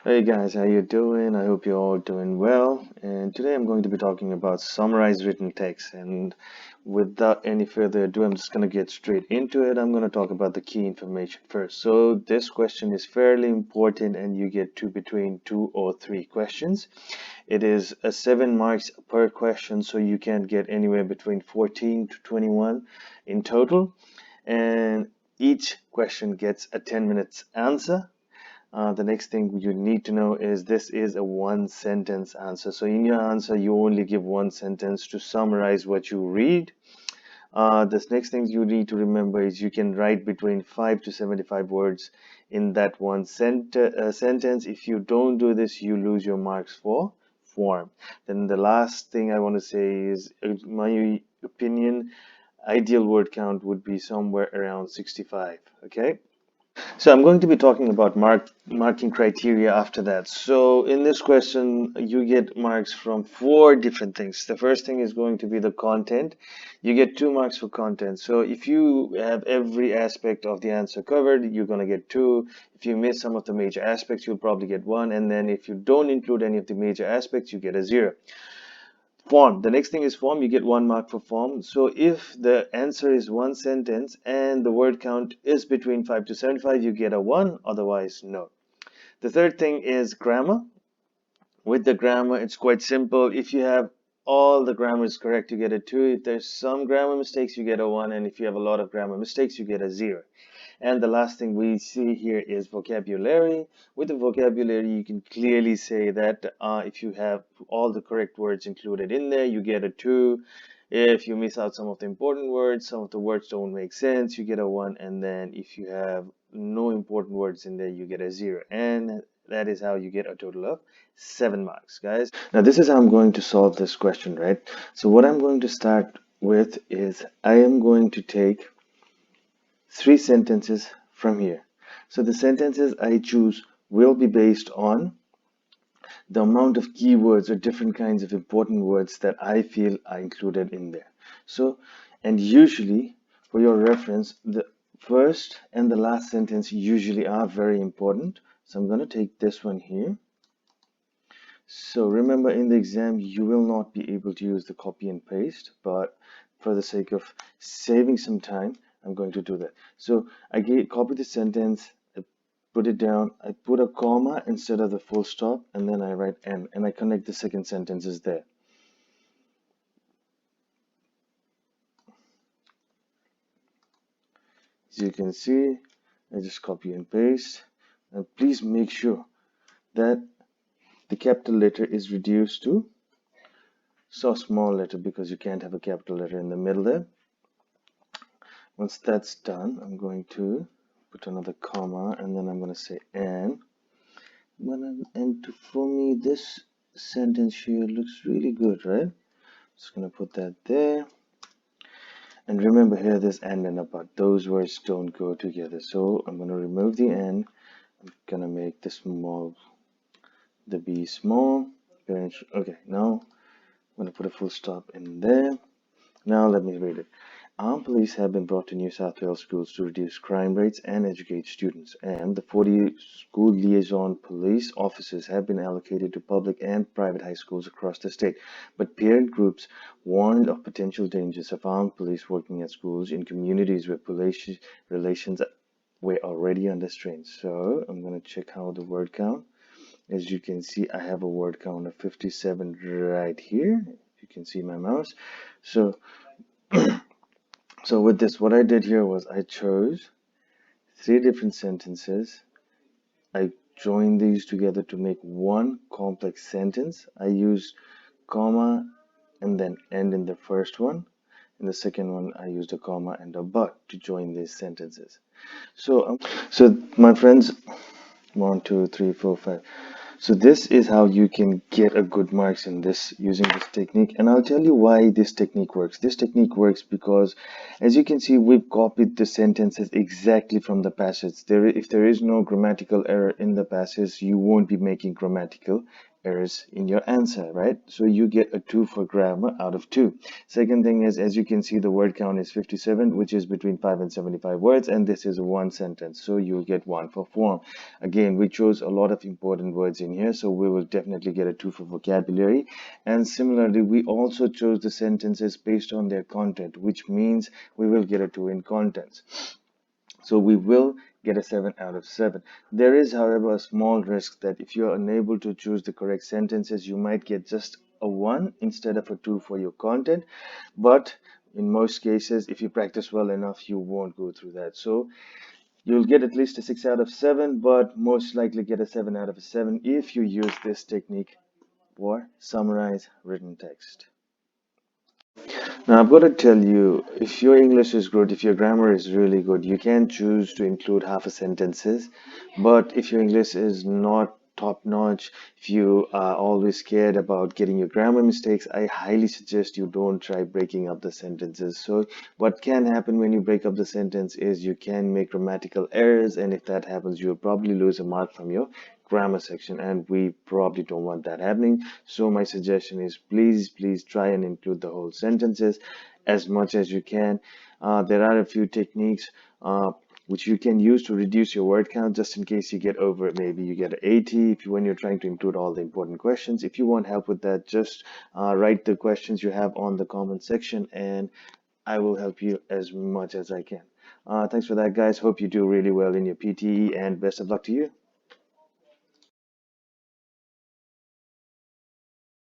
Hey guys, how you doing? I hope you're all doing well. And today I'm going to be talking about summarized written text. And without any further ado, I'm just going to get straight into it. I'm going to talk about the key information first. So this question is fairly important, and you get between 2 or 3 questions. It is a 7 marks per question, so you can get anywhere between 14 to 21 in total. And each question gets a 10 minutes answer. The next thing you need to know is this is a one sentence answer. So in your answer, you only give one sentence to summarize what you read. This next thing you need to remember is you can write between 5 to 75 words in that one sentence. If you don't do this, you lose your marks for form. Then the last thing I want to say is, in my opinion, ideal word count would be somewhere around 65. Okay. So I'm going to be talking about marking criteria after that. So in this question, you get marks from 4 different things. The first thing is going to be the content. You get 2 marks for content. So if you have every aspect of the answer covered, you're going to get 2. If you miss some of the major aspects, you'll probably get 1. And then if you don't include any of the major aspects, you get a 0. Form. The next thing is form. You get 1 mark for form. So if the answer is one sentence and the word count is between 5 to 75, you get a 1. Otherwise, no. The third thing is grammar. With the grammar, it's quite simple. If you have all the grammar is correct, you get a 2. If there's some grammar mistakes, you get a 1. And if you have a lot of grammar mistakes, you get a 0. And the last thing we see here is vocabulary. With the vocabulary, you can clearly say that if you have all the correct words included in there, you get a 2. If you miss out some of the important words, some of the words don't make sense, you get a 1. And then if you have no important words in there, you get a 0. And that is how you get a total of 7 marks, guys. Now, this is how I'm going to solve this question, right? So what I'm going to start with is I am going to take 3 sentences from here. So the sentences I choose will be based on the amount of keywords or different kinds of important words that I feel are included in there. So, and usually, for your reference, the first and the last sentence usually are very important. So I'm going to take this one here. So remember, in the exam, you will not be able to use the copy and paste, but for the sake of saving some time, I'm going to do that. So I copy the sentence, I put it down, I put a comma instead of the full stop, and then I write N, and I connect the second sentences there. As you can see, I just copy and paste. And please make sure that the capital letter is reduced to so small letter, because you can't have a capital letter in the middle there. Once that's done, I'm going to put another comma, and then I'm going to say and. And for me, this sentence here looks really good, right? Just going to put that there. And remember here, this and a but. Those words don't go together. So I'm going to remove the and. I'm going to make the B small. Okay, now I'm going to put a full stop in there. Now let me read it. Armed police have been brought to New South Wales schools to reduce crime rates and educate students, and the 40 school liaison police officers have been allocated to public and private high schools across the state. But parent groups warned of potential dangers of armed police working at schools in communities where police relations were already under strain. So I'm going to check how the word count. As you can see, I have a word count of 57 right here. You can see my mouse. So with this, what I did here was I chose 3 different sentences. I joined these together to make one complex sentence. I used comma and then end in the first one. In the second one, I used a comma and a but to join these sentences. So my friends, 1, 2, 3, 4, 5. So this is how you can get a good marks in this using this technique, and I'll tell you why this technique works. This technique works because, as you can see, we've copied the sentences exactly from the passage. If there is no grammatical error in the passage, you won't be making grammatical errors in your answer, right? So you get a 2 for grammar out of 2. Second thing is, as you can see, the word count is 57, which is between 5 and 75 words, and this is one sentence. So you'll get 1 for form. Again, we chose a lot of important words in here, so we will definitely get a 2 for vocabulary. And similarly, we also chose the sentences based on their content, which means we will get a 2 in contents. So we will get a 7 out of 7. There is, however, a small risk that if you are unable to choose the correct sentences, you might get just a 1 instead of a 2 for your content. But in most cases, if you practice well enough, you won't go through that. So you'll get at least a 6 out of 7, but most likely get a 7 out of 7 if you use this technique for summarize written text. Now, I've got to tell you, if your English is good, if your grammar is really good, you can choose to include half a sentences. But if your English is not top notch, if you are always scared about getting your grammar mistakes, I highly suggest you don't try breaking up the sentences. So, what can happen when you break up the sentence is you can make grammatical errors, and if that happens, you'll probably lose a mark from your grammar section, and we probably don't want that happening. So my suggestion is, please try and include the whole sentences as much as you can. There are a few techniques which you can use to reduce your word count, just in case you get over, maybe you get 80 if you, when you're trying to include all the important questions. If you want help with that, just write the questions you have on the comment section, and I will help you as much as I can. Thanks for that, guys. Hope you do really well in your PTE, and best of luck to you.